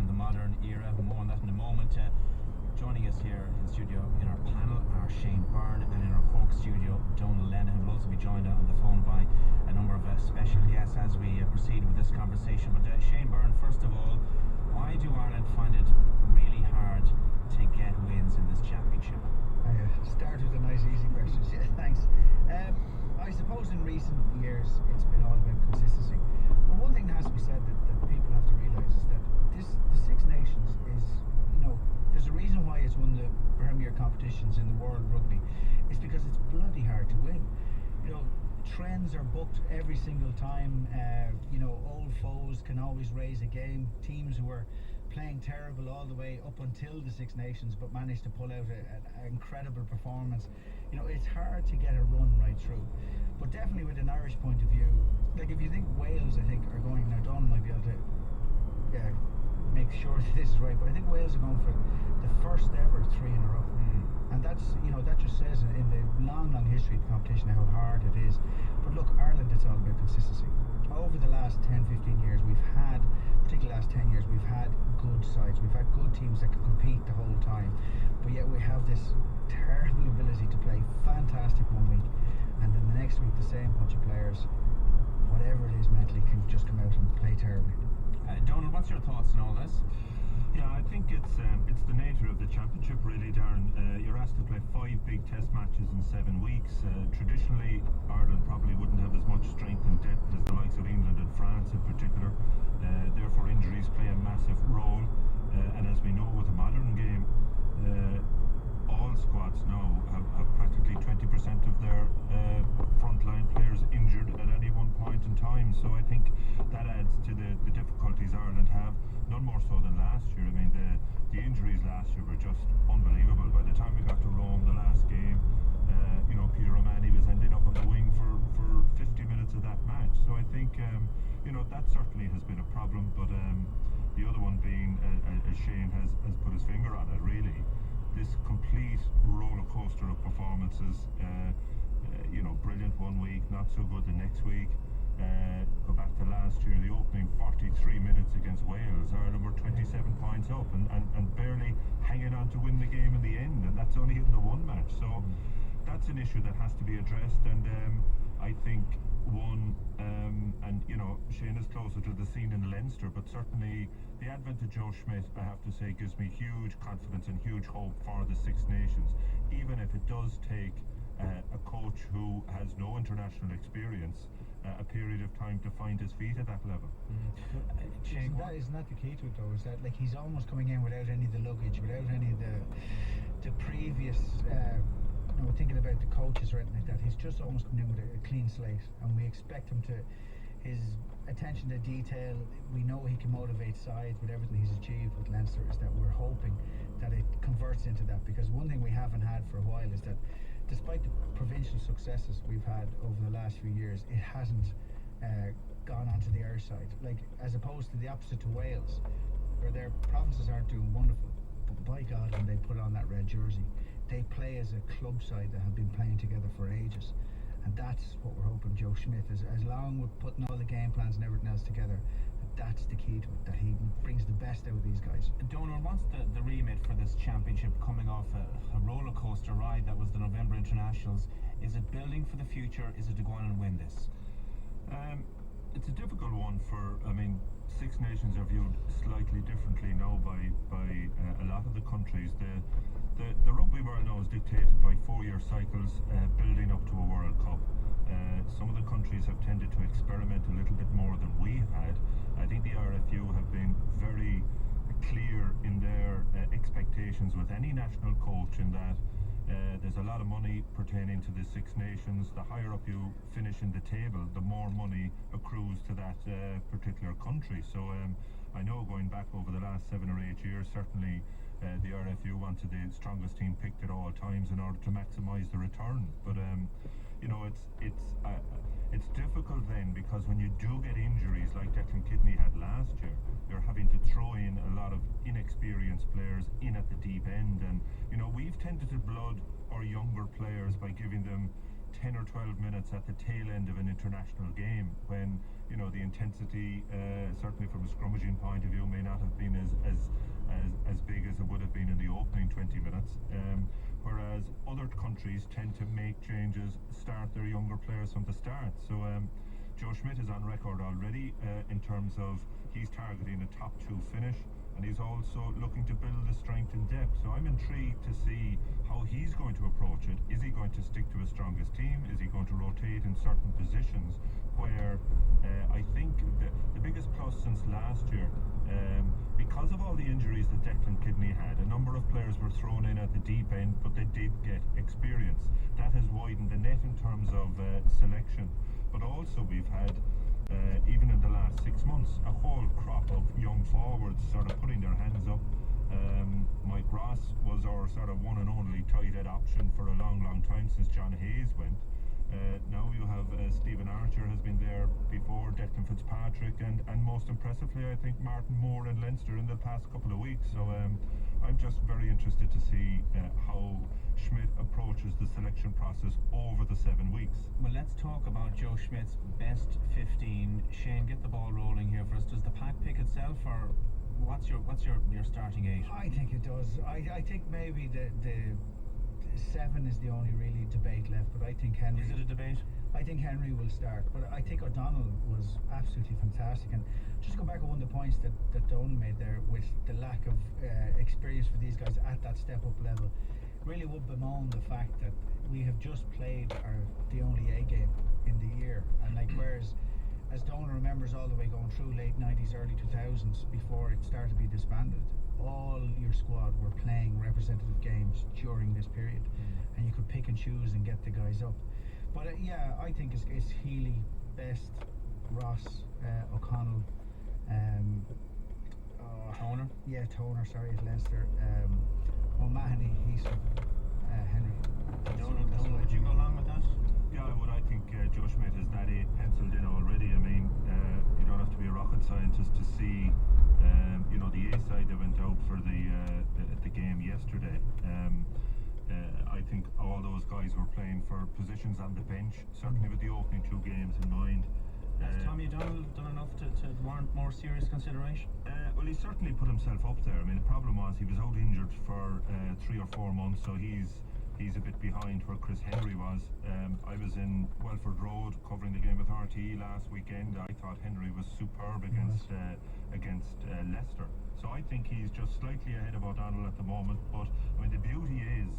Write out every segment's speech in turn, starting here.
and the modern era. More on that in a moment. Joining us here in studio in our panel are Shane Byrne, and in our Cork studio, Donal Lennon, who will also be joined on the phone by a number of special guests as we proceed with this conversation. But Shane Byrne, first of all, why do Ireland find it really hard to get wins in this championship? Start with a nice easy question. Yeah, thanks. I suppose in recent years it's been all about consistency. But one thing that has to be said that people have to realise is that the Six Nations is, there's a reason why it's one of the premier competitions in the world rugby. It's because it's bloody hard to win. Trends are booked every single time. Old foes can always raise a game. Teams who were playing terrible all the way up until the Six Nations but managed to pull out an incredible performance. It's hard to get a run right through. But definitely with an Irish point of view, like if you think Wales, I think, are going, now Don might be able to make sure that this is right, but I think Wales are going for the first ever 3 in a row. And that's, that just says in the long history of the competition how hard it is. But look, Ireland, it's all about consistency. Over the last 10, 15 years, particularly the last 10 years, we've had good sides. We've had good teams that can compete the whole time. But yet we have this terrible ability to play fantastic one week, and then the next week the same bunch of players, whatever it is mentally, can just come out and play terribly. Donal, what's your thoughts on all this? Yeah, I think it's the nature of the championship, really, Darren. You're asked to play 5 big test matches in 7 weeks. Traditionally, Ireland probably wouldn't have as much strength and depth as the likes of England and France in particular. Therefore, injuries play a massive role. And as we know, with the modern game, all squads now have practically 20% of their frontline players injured at any one point in time. So I think that adds to the difficulties Ireland have, none more so than last year. I mean, the injuries last year were just unbelievable. By the time we got to Rome, the last game, Peter O'Mahony was ending up on the wing for 50 minutes of that match. So I think, that certainly has been a problem. But the other one being, as Shane has put his finger on it, really, this complete roller coaster of performances. Brilliant one week, not so good the next week. Go back to last year, the opening 43 minutes against Wales, Ireland were 27 points up and barely hanging on to win the game in the end, and that's only in the one match. So that's an issue that has to be addressed, and I think Shane is closer to the scene in Leinster, but certainly the advent of Joe Schmidt, I have to say, gives me huge confidence and huge hope for the Six Nations, even if it does take a coach who has no international experience a period of time to find his feet at that level. Isn't that the key to it, though? Is that like he's almost coming in without any of the luggage, without any of the previous thinking about the coaches or anything like that. He's just almost coming in with a clean slate, and we expect him to, his attention to detail, we know he can motivate sides with everything he's achieved with Leinster, is that we're hoping that it converts into that, because one thing we haven't had for a while is that despite the provincial successes we've had over the last few years, it hasn't gone onto the Irish side, like as opposed to the opposite to Wales, where their provinces aren't doing wonderful, but by God, when they put on that red jersey, they play as a club side that have been playing together for ages. And that's what we're hoping Joe Schmidt is, as long with putting all the game plans and everything else together, that's the key to it, that he brings the best out of these guys. Donal, what's the remit for this championship coming off a roller coaster ride that was the November Internationals? Is it building for the future? Is it to go on and win this? It's a difficult one Six Nations are viewed slightly differently now by a lot of the countries. The rugby world now is dictated by 4-year cycles building up to a World Cup. Some of the countries have tended to experiment a little bit more than we have had. I think the RFU have been very clear in their expectations with any national coach, in that there's a lot of money pertaining to the Six Nations. The higher up you finish in the table, the more money accrues to that particular country. So I know going back over the last 7 or 8 years, certainly the RFU wanted the strongest team picked at all times in order to maximise the return. But it's difficult then, because when you do get injuries like Declan Kidney had last year, you're having to throw in a lot of inexperienced players in at the deep end, and we've tended to blood our younger players by giving them 10 or 12 minutes at the tail end of an international game when, you know, the intensity, certainly from a scrummaging point of view, may not have been as big as it would have been in the opening 20 minutes. Whereas other countries tend to make changes, start their younger players from the start. So Joe Schmidt is on record already in terms of he's targeting a top 2 finish, and he's also looking to build the strength and depth. So I'm intrigued to see how he's going to approach it. Is he going to stick to his strongest team? Is he going to rotate in certain positions where I think the biggest plus since last year, because of all the injuries that Declan Kidney had, a number of players were thrown in at the deep end, but they did get experience. That has widened the net in terms of selection. But also we've had, even in the last 6 months, a whole crop of young forwards sort of putting their hands up. Mike Ross was our sort of one and only tight head option for a long time since John Hayes went. Now you have Stephen Archer has been there before, Declan Fitzpatrick, and most impressively I think Martin Moore and Leinster in the past couple of weeks. So I'm just very interested to see how Schmidt approaches the selection process over the 7 weeks. Well, let's talk about Joe Schmidt's best 15. Shane, get the ball rolling here for us. Does the pack pick itself, or what's your starting 8? I think it does. I think maybe the 7 is the only really debate left, but I think Henry... Is it a debate? I think Henry will start, but I think O'Donnell was absolutely fantastic. And just go back to one of the points that Donald made there with the lack of experience for these guys at that step-up level, really would bemoan the fact that we have just played the only A game in the year. And like, whereas, as Donald remembers all the way going through late 90s, early 2000s, before it started to be disbanded, all your squad were playing representative games during this period, and you could pick and choose and get the guys up. But yeah, I think it's Healy, Best, Ross, O'Connell, Toner? Yeah, Toner, sorry, at Leinster, O'Mahony, Heason, Henry. Donald, would you go along with that? Yeah, I would. I think Joe Schmidt has that 8 penciled in already. I mean, you don't have to be a rocket scientist to see, you know, the A side that went out for the game yesterday. I think all those guys were playing for positions on the bench, certainly with the opening 2 games in mind. Has Tommy O'Donnell done enough to warrant more serious consideration? Well, he certainly put himself up there. I mean, the problem was he was out injured for 3 or 4 months, so he's a bit behind where Chris Henry was. I was in Welford Road covering the game with RTE last weekend. I thought Henry was superb against Leicester. So I think he's just slightly ahead of O'Donnell at the moment. But I mean, the beauty is,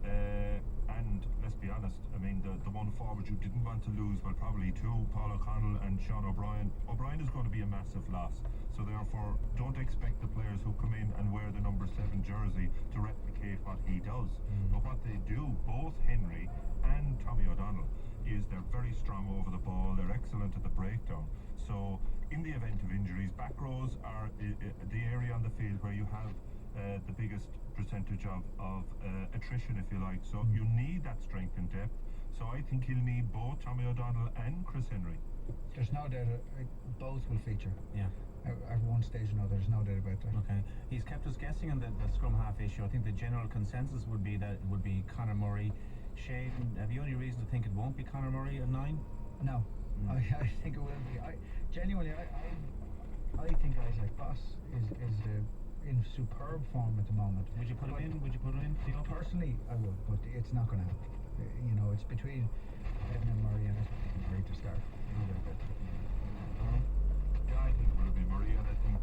and let's be honest, I mean, the one forward you didn't want to lose, well, probably 2, Paul O'Connell and Sean O'Brien. O'Brien is going to be a massive loss. So therefore, don't expect the players who come in and wear the number 7 jersey to replicate what he does. But what they do, both Henry and Tommy O'Donnell, is they're very strong over the ball. They're excellent at the breakdown. So in the event of injuries, back rows are the area on the field where you have the biggest percentage of attrition, if you like. So you need that strength and depth. So I think he'll need both Tommy O'Donnell and Chris Henry. There's no doubt both will feature. Yeah. At one stage or another, there's no doubt about that. Okay. He's kept us guessing on the scrum half issue. I think the general consensus would be that it would be Conor Murray. Shane, have you any reason to think it won't be Conor Murray at 9? No. I think it will be. Genuinely, I think guys like Boss is in superb form at the moment. Would you put him in? Would you put him in? Personally, I would, but it's not going to happen. You know, it's between Edna and Murray, and it's Murray to start. Yeah, I think it will be Murray, and I think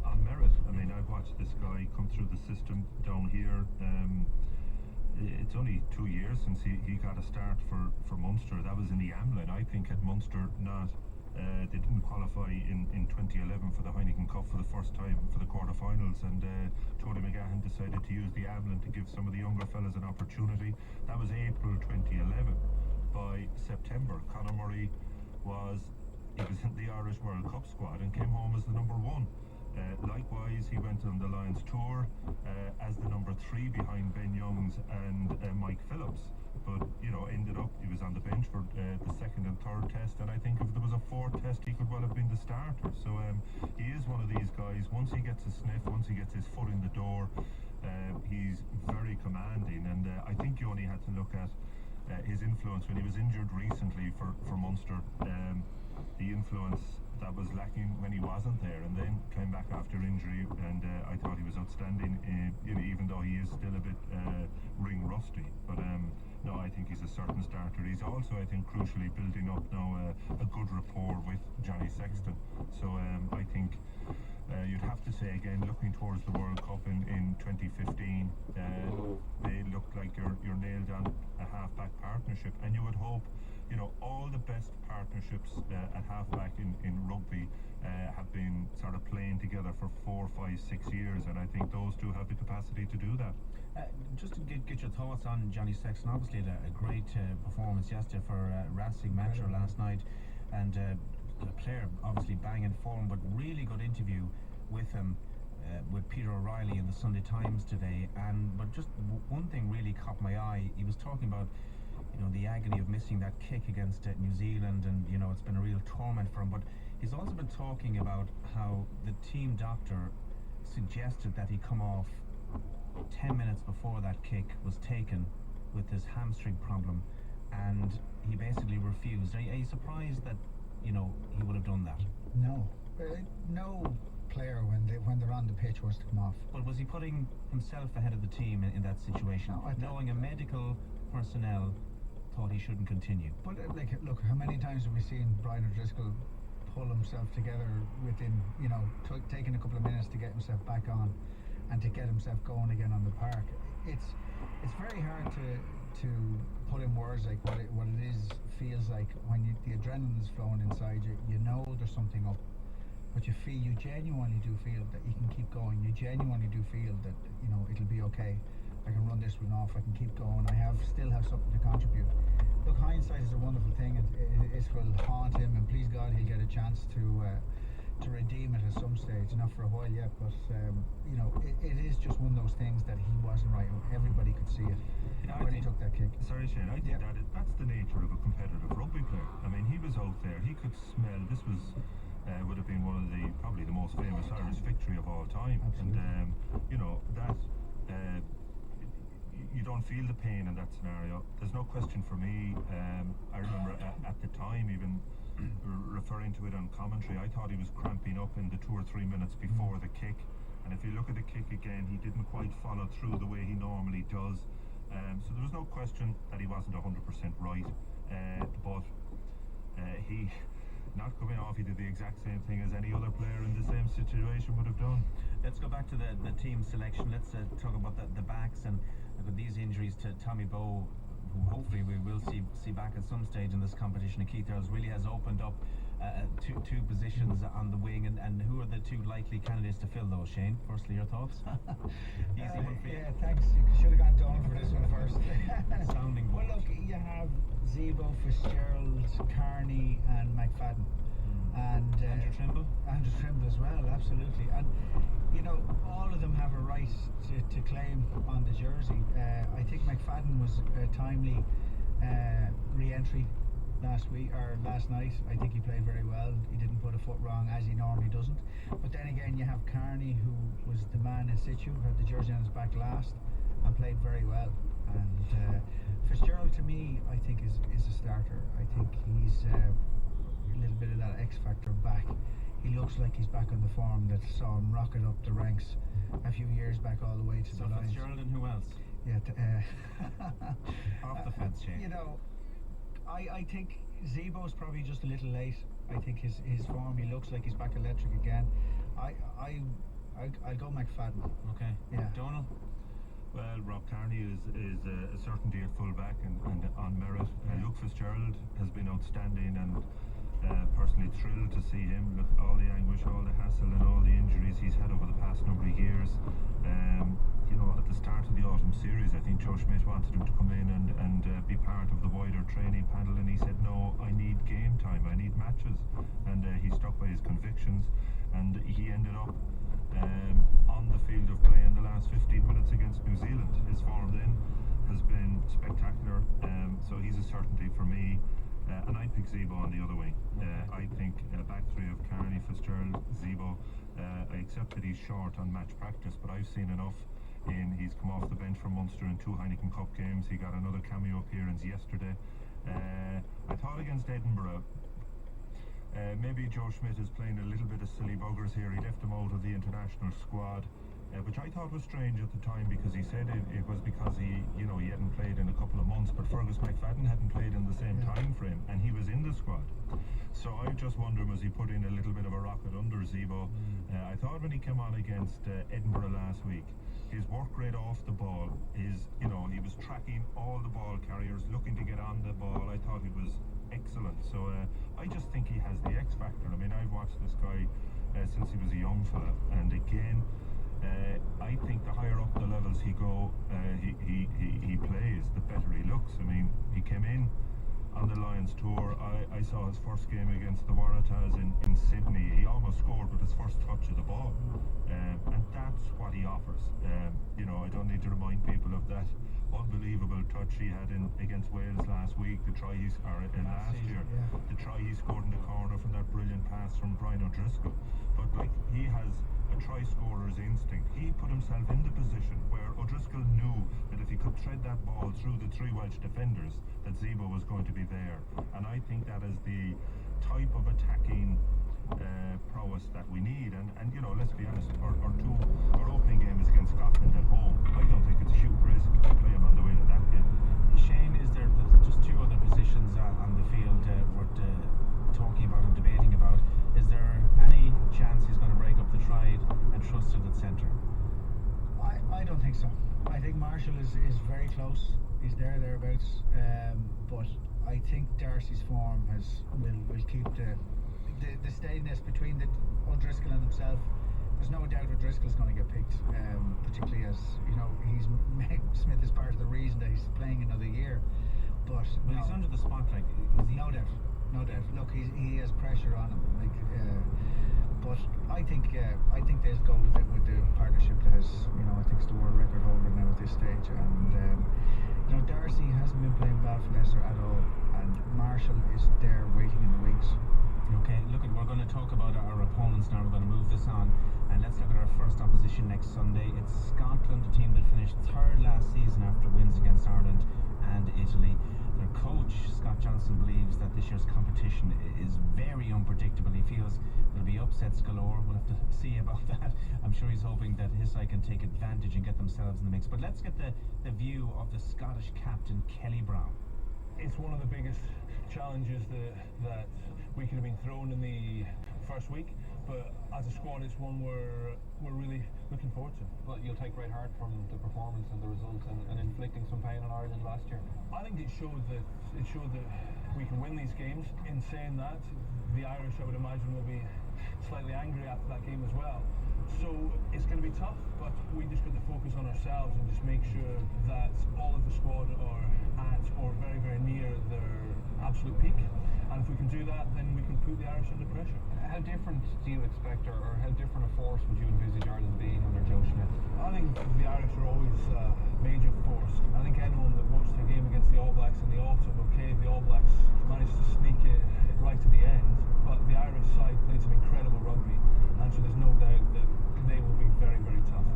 on merit. I mean, I've watched this guy come through the system down here. It's only 2 years since he got a start for Munster. That was in the Amlin. I think at Munster they didn't qualify in 2011 for the Heineken Cup for the first time for the quarterfinals, and Tony McGahan decided to use the Amlin to give some of the younger fellas an opportunity. That was April 2011. By September, Conor Murray was in the Irish World Cup squad and came home as the number 1. Likewise, he went on the Lions tour as the number 3 behind Ben Youngs and Mike Phillips. But, you know, ended up, he was on the bench for the 2nd and 3rd test, and I think if there was a 4th test, he could well have been the starter. So he is one of these guys, once he gets a sniff, once he gets his foot in the door, he's very commanding. And I think you only had to look at his influence when he was injured recently for Munster, the influence that was lacking when he wasn't there, and then came back after injury, and I thought he was outstanding, even though he is still a bit ring rusty. But no, I think he's a certain starter. He's also, I think, crucially building up now a good rapport with Johnny Sexton. So I think you'd have to say again, looking towards the World Cup in 2015, they looked like you're nailed on a half-back partnership, and you would hope, all the best partnerships at half-back in rugby have been sort of playing together for 4, 5, 6 years, and I think those two have the capacity to do that. Just to get your thoughts on Johnny Sexton, obviously had a great performance yesterday for Racing Metro last night, and the player obviously banging form, but really good interview with him with Peter O'Reilly in the Sunday Times today. But just one thing really caught my eye. He was talking about the agony of missing that kick against New Zealand, and it's been a real torment for him. But he's also been talking about how the team doctor suggested that he come off 10 minutes before that kick was taken with his hamstring problem, and he basically refused. Are you surprised that he would have done that? No, no player when they're on the pitch wants to come off. But was he putting himself ahead of the team in that situation, knowing a medical personnel thought he shouldn't continue? But look, how many times have we seen Brian O'Driscoll pull himself together within, taking a couple of minutes to get himself back on and to get himself going again on the park? It's very hard to put in words like what it feels like when the adrenaline is flowing inside you. You know there's something up, but you genuinely do feel that you can keep going. You genuinely do feel that it'll be okay. I can run this one off. I can keep going. I still have something to contribute. Look, hindsight is a wonderful thing. It will haunt him, and please God, he'll get a chance to redeem it at some stage. Not for a while yet, but it is just one of those things that he wasn't right. Everybody could see it when he took that kick. Sorry, Shane. I think that's the nature of a competitive rugby player. I mean, he was out there. He could smell. This would have been one of probably the most famous Irish victory of all time. Absolutely. And that. You don't feel the pain in that scenario. There's no question for me. I remember at the time even referring to it on commentary, I thought he was cramping up in the 2 or 3 minutes before the kick. And if you look at the kick again, he didn't quite follow through the way he normally does. So there was no question that he wasn't 100% right. But he, not coming off, he did the exact same thing as any other player in the same situation would have done. Let's go back to the team selection. Let's talk about the backs, and with these injuries to Tommy Bowe, who hopefully we will see back at some stage in this competition, and Keith Earls really has opened up two positions on the wing, and who are the two likely candidates to fill those, Shane? Firstly, your thoughts? Easy one for you. Yeah, thanks. You should have gone Donald for this one first. Sounding well, look, you have Zebo, Fitzgerald, Carney, and McFadden. And Andrew Trimble? Andrew Trimble as well, absolutely. And all of them have a right to claim on the jersey. I think McFadden was a timely re-entry last night. I think he played very well. He didn't put a foot wrong, as he normally doesn't. But then again, you have Carney, who was the man in situ, had the jersey on his back last, and played very well. And Fitzgerald, to me, I think is a starter. I think he's a little bit of that X factor back. He looks like he's back on the form that saw him rocket up the ranks a few years back, all the way to the Lions. Fitzgerald, and who else? Yeah, off the fence, Shane. I think Zebo's probably just a little late. I think his form, he looks like he's back electric again. I'll go McFadden. Okay. Yeah. Donald? Well, Rob Carney is a certainty at fullback and on merit. Luke Fitzgerald has been outstanding, and personally thrilled to see him. Look, all the anguish, all the hassle, and all the injuries he's had over the past number of years. At the start of the autumn series, I think Joe Schmidt wanted him to come in and be part of the wider training panel, and he said, no, I need game time, I need matches, and he stuck by his convictions, and he ended up on the field of play in the last 15 minutes against New Zealand. His form then has been spectacular, so he's a certainty for me. And I pick Zebo on the other wing. I think back three of Carney, Fitzgerald, Zebo. I accept that he's short on match practice, but I've seen enough in. He's come off the bench for Munster in 2 Heineken Cup games. He got another cameo appearance yesterday. I thought against Edinburgh, maybe Joe Schmidt is playing a little bit of silly buggers here. He left him out of the international squad, which I thought was strange at the time, because he said it was because he hadn't played in a couple of months, but Fergus McFadden hadn't played in the same time frame, and he was in the squad. So I just wonder, was he put in a little bit of a rocket under Zebo? I thought when he came on against Edinburgh last week, his work rate off the ball, he was tracking all the ball carriers, looking to get on the ball. I thought he was excellent. So I just think he has the X factor. I mean, I've watched this guy since he was a young fella, and again, I think the higher up the levels he he plays, the better he looks. I mean, he came in on the Lions tour. I saw his first game against the Waratahs in Sydney. He almost scored with his first touch of the ball, and that's what he offers. I don't need to remind people of that unbelievable touch he had against Wales last week, last year, the try he scored in the corner from that brilliant pass from Brian O'Driscoll. But he has a try scorer's instinct. He put himself in the position where O'Driscoll knew that if he could thread that ball through the 3 Welsh defenders, that Zebo was going to be there. And I think that is the type of attacking prowess that we need. And let's be honest, our opening game is against Scotland at home. I don't think it's a huge risk to play him on the way to that game. Shane, is there just 2 other positions on the field worth talking about and debating about? Is there any chance he's going to break up the Triad and trust it at centre? I don't think so. I think Marshall is very close. He's thereabouts. But I think Darcy's form will keep the steadiness between O'Driscoll and himself. There's no doubt O'Driscoll's going to get picked, particularly as Smith is part of the reason that he's playing another year. But he's under the spotlight. No doubt. Look, he has pressure on him. But I think they'll go with the partnership that has, I think it's the world record holder now at this stage. And Darcy hasn't been playing bad for Leicester at all, and Marshall is there waiting in the wings. Okay, look, we're going to talk about our opponents now. We're going to move this on, and let's look at our first opposition next Sunday. It's Scotland, a team that finished 3rd last season after wins against Ireland and Italy. Their coach, Scott Johnson, believes that this year's competition is very unpredictable. He feels there'll be upsets galore. We'll have to see about that. I'm sure he's hoping that his side can take advantage and get themselves in the mix. But let's get the view of the Scottish captain, Kelly Brown. It's one of the biggest challenges that we could have been thrown in the first week, but as a squad it's one we're really looking forward to. But you'll take great heart from the performance and the results and inflicting some pain on Ireland last year. I think it showed that we can win these games. In saying that, the Irish, I would imagine, will be slightly angry after that game as well. So it's going to be tough, but we just got to focus on ourselves and just make sure that all of the squad are at or very, very near their absolute peak. And if we can do that, then we can put the Irish under pressure. How different do you expect, or how different a force would you envisage Ireland being under Joe Schmidt? I think the Irish are always a major force. I think anyone that watched the game against the All Blacks in the autumn, the All Blacks managed to sneak it right to the end, but the Irish side played some incredible rugby, and so there's no doubt that they will be very, very tough.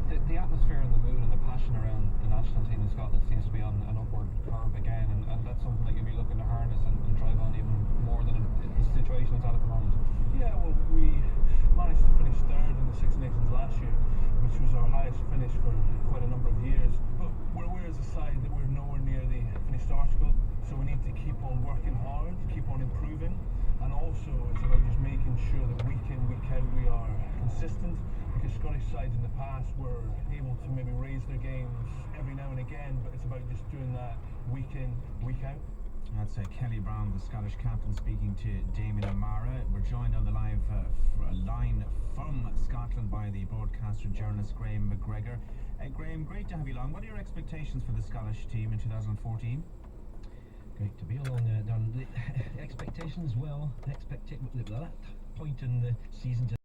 The atmosphere and the mood and the passion around the national team in Scotland seems to be on an upward curve again, and that's something that you'll be looking to harness and drive on even more than the situation it's at the moment. Yeah, well, we managed to finish 3rd in the Six Nations last year, which was our highest finish for quite a number of years. But we're aware as a side that we're nowhere near the finished article, so we need to keep on working hard, keep on improving, and also it's about just making sure that week in, week out we are consistent, because Scottish sides in the past were able to maybe raise their games every now and again, but it's about just doing that week in, week out. That's Kelly Brown, the Scottish captain, speaking to Damien O'Mara. We're joined on the line from Scotland by the broadcaster and journalist Graham McGregor. Graham, great to have you along. What are your expectations for the Scottish team in 2014? Great to be along, Don. The expectations, well, that point in the season